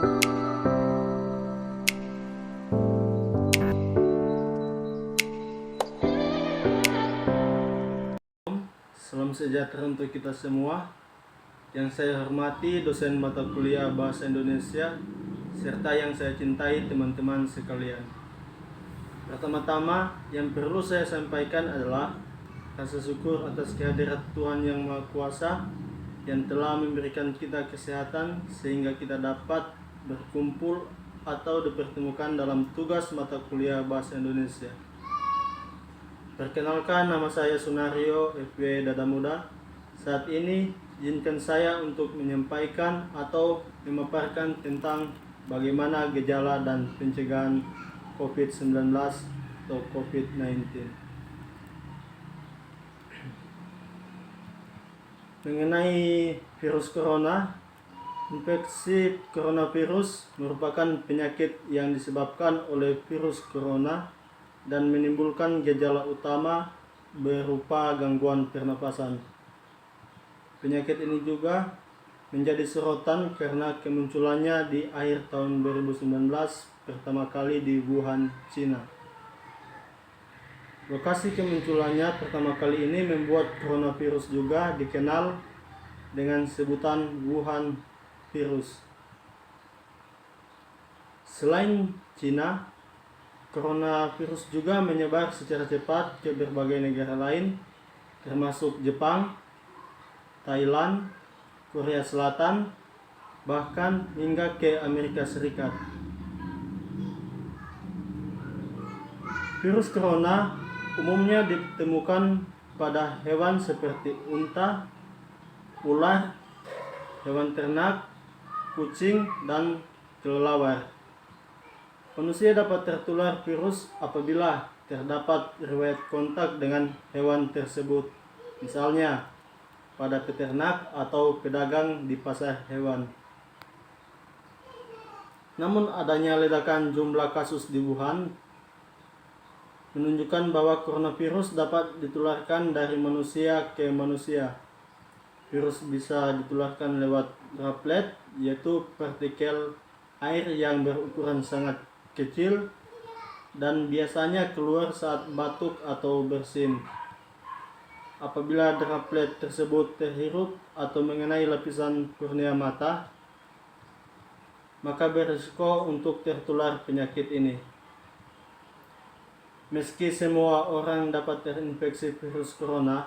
Salam sejahtera untuk kita semua. Yang saya hormati dosen mata kuliah Bahasa Indonesia serta yang saya cintai teman-teman sekalian. Pertama-tama yang perlu saya sampaikan adalah rasa syukur atas kehadirat Tuhan Yang Maha Kuasa yang telah memberikan kita kesehatan sehingga kita dapat berkumpul atau dipertemukan dalam tugas mata kuliah Bahasa Indonesia. Perkenalkan, nama saya Sunario FW Dada Muda. Saat ini izinkan saya untuk menyampaikan atau memaparkan tentang bagaimana gejala dan pencegahan COVID-19 atau COVID-19. Mengenai virus corona, infeksi coronavirus merupakan penyakit yang disebabkan oleh virus corona dan menimbulkan gejala utama berupa gangguan pernapasan. Penyakit ini juga menjadi sorotan karena kemunculannya di akhir tahun 2019 pertama kali di Wuhan, Cina. Lokasi kemunculannya pertama kali ini membuat coronavirus juga dikenal dengan sebutan Wuhan virus. Selain Cina, coronavirus juga menyebar secara cepat ke berbagai negara lain, termasuk Jepang, Thailand, Korea Selatan, bahkan hingga ke Amerika Serikat. Virus corona umumnya ditemukan pada hewan seperti unta, ular, hewan ternak, kucing, dan kelelawar. Manusia dapat tertular virus apabila terdapat riwayat kontak dengan hewan tersebut, misalnya pada peternak atau pedagang di pasar hewan. Namun adanya ledakan jumlah kasus di Wuhan menunjukkan bahwa coronavirus dapat ditularkan dari manusia ke manusia. Virus bisa ditularkan lewat droplet, yaitu partikel air yang berukuran sangat kecil dan biasanya keluar saat batuk atau bersin. Apabila droplet tersebut terhirup atau mengenai lapisan kornea mata, maka berisiko untuk tertular penyakit ini. Meski semua orang dapat terinfeksi virus corona,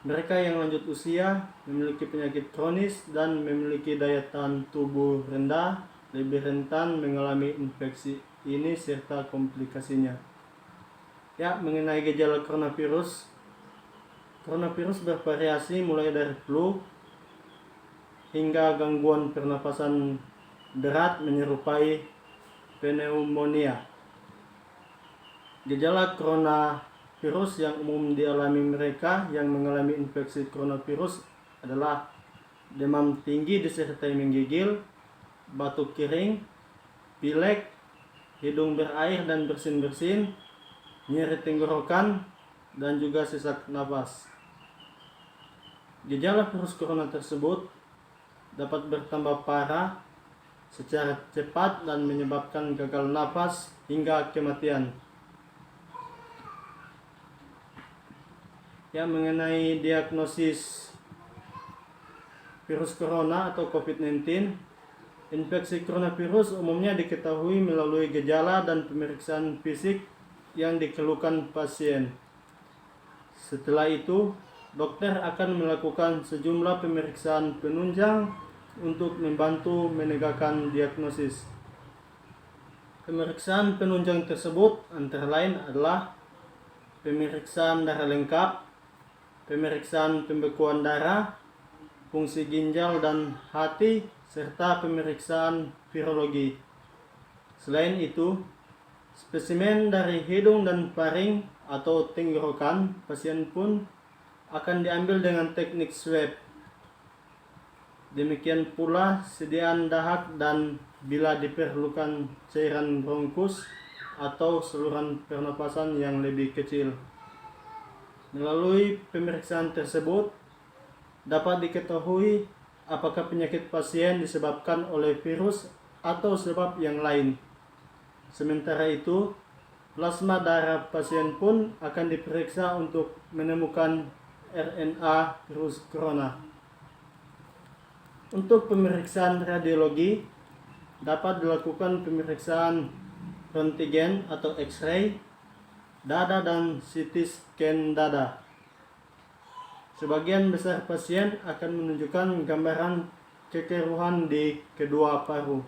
mereka yang lanjut usia, memiliki penyakit kronis, dan memiliki daya tahan tubuh rendah lebih rentan mengalami infeksi ini serta komplikasinya. Mengenai gejala coronavirus bervariasi mulai dari flu hingga gangguan pernapasan berat menyerupai pneumonia. Gejala coronavirus yang umum dialami mereka yang mengalami infeksi coronavirus adalah demam tinggi disertai menggigil, batuk kering, pilek, hidung berair dan bersin-bersin, nyeri tenggorokan, dan juga sesak napas. Gejala virus corona tersebut dapat bertambah parah secara cepat dan menyebabkan gagal napas hingga kematian. Mengenai diagnosis virus corona atau COVID-19, infeksi coronavirus umumnya diketahui melalui gejala dan pemeriksaan fisik yang dikeluhkan pasien. Setelah itu, dokter akan melakukan sejumlah pemeriksaan penunjang untuk membantu menegakkan diagnosis. Pemeriksaan penunjang tersebut antara lain adalah pemeriksaan darah lengkap, pemeriksaan pembekuan darah, fungsi ginjal dan hati, serta pemeriksaan virologi. Selain itu, spesimen dari hidung dan faring atau tenggorokan pasien pun akan diambil dengan teknik swab. Demikian pula sediaan dahak dan bila diperlukan cairan bronkus atau saluran pernapasan yang lebih kecil. Melalui pemeriksaan tersebut dapat diketahui apakah penyakit pasien disebabkan oleh virus atau sebab yang lain. Sementara itu, plasma darah pasien pun akan diperiksa untuk menemukan RNA virus corona. Untuk pemeriksaan radiologi, dapat dilakukan pemeriksaan röntgen atau X-ray dada dan CT scan dada. Sebagian besar pasien akan menunjukkan gambaran kekeruhan di kedua paru.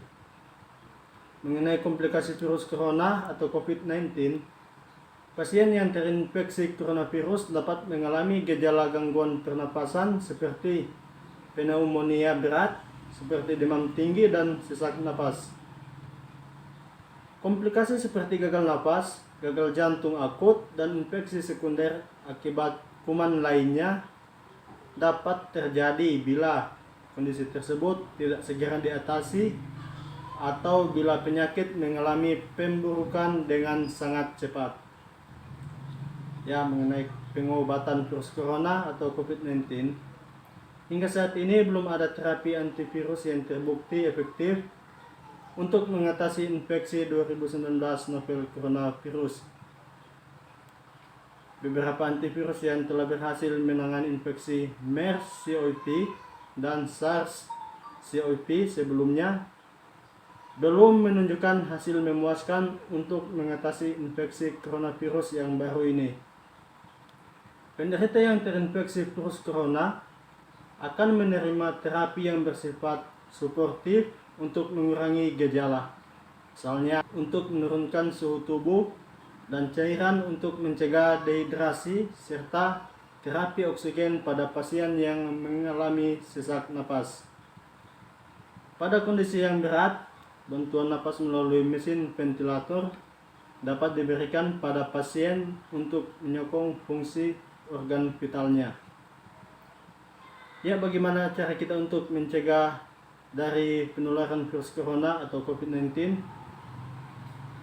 Mengenai komplikasi virus corona atau COVID-19, pasien yang terinfeksi coronavirus dapat mengalami gejala gangguan pernapasan seperti pneumonia berat, seperti demam tinggi dan sesak napas. Komplikasi seperti gagal napas, gagal jantung akut, dan infeksi sekunder akibat kuman lainnya dapat terjadi bila kondisi tersebut tidak segera diatasi atau bila penyakit mengalami pemburukan dengan sangat cepat. Ya, mengenai pengobatan virus corona atau COVID-19, hingga saat ini belum ada terapi antivirus yang terbukti efektif untuk mengatasi infeksi 2019 novel coronavirus. Beberapa antivirus yang telah berhasil menangani infeksi MERS-CoV dan SARS-CoV sebelumnya belum menunjukkan hasil memuaskan untuk mengatasi infeksi coronavirus yang baru ini. Penderita yang terinfeksi virus corona akan menerima terapi yang bersifat suportif untuk mengurangi gejala, misalnya untuk menurunkan suhu tubuh dan cairan untuk mencegah dehidrasi, serta terapi oksigen pada pasien yang mengalami sesak napas. Pada kondisi yang berat, bantuan napas melalui mesin ventilator dapat diberikan pada pasien untuk menyokong fungsi organ vitalnya. Ya, bagaimana cara kita untuk mencegah dari penularan virus corona atau COVID-19?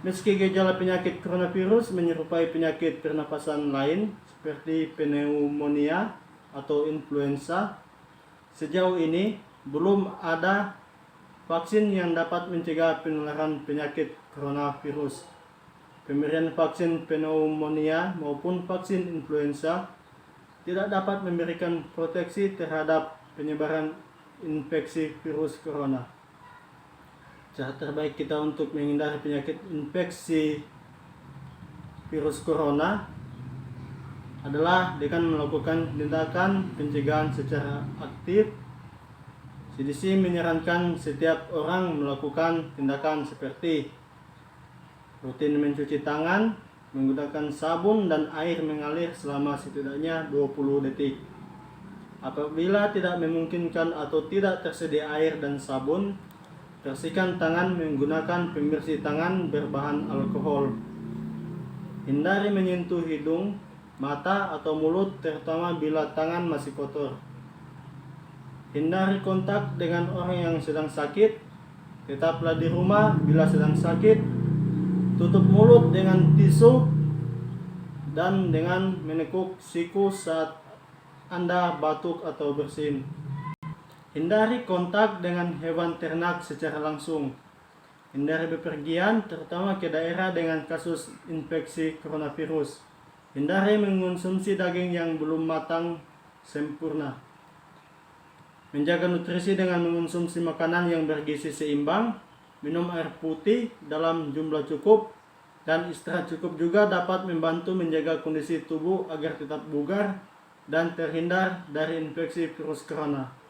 Meski gejala penyakit coronavirus menyerupai penyakit pernapasan lain seperti pneumonia atau influenza, sejauh ini belum ada vaksin yang dapat mencegah penularan penyakit coronavirus. Pemberian vaksin pneumonia maupun vaksin influenza tidak dapat memberikan proteksi terhadap penyebaran infeksi virus corona. Cara terbaik kita untuk menghindari penyakit infeksi virus corona adalah dengan melakukan tindakan pencegahan secara aktif. CDC menyarankan setiap orang melakukan tindakan seperti rutin mencuci tangan, menggunakan sabun dan air mengalir selama setidaknya 20 detik. Apabila tidak memungkinkan atau tidak tersedia air dan sabun, bersihkan tangan menggunakan pembersih tangan berbahan alkohol. Hindari menyentuh hidung, mata, atau mulut, terutama bila tangan masih kotor. Hindari kontak dengan orang yang sedang sakit. Tetaplah di rumah bila sedang sakit. Tutup mulut dengan tisu dan dengan menekuk siku saat Anda batuk atau bersin. Hindari kontak dengan hewan ternak secara langsung. Hindari bepergian, terutama ke daerah dengan kasus infeksi coronavirus. Hindari mengonsumsi daging yang belum matang sempurna. Menjaga nutrisi dengan mengonsumsi makanan yang bergizi seimbang, minum air putih dalam jumlah cukup, dan istirahat cukup juga dapat membantu menjaga kondisi tubuh agar tetap bugar dan terhindar dari infeksi virus corona.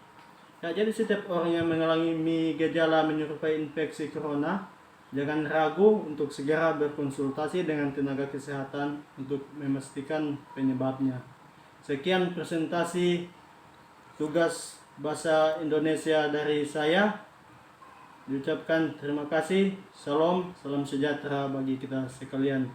Ya, jadi setiap orang yang mengalami gejala menyerupai infeksi corona, jangan ragu untuk segera berkonsultasi dengan tenaga kesehatan untuk memastikan penyebabnya. Sekian presentasi tugas bahasa Indonesia dari saya. Diucapkan terima kasih. Salam sejahtera bagi kita sekalian.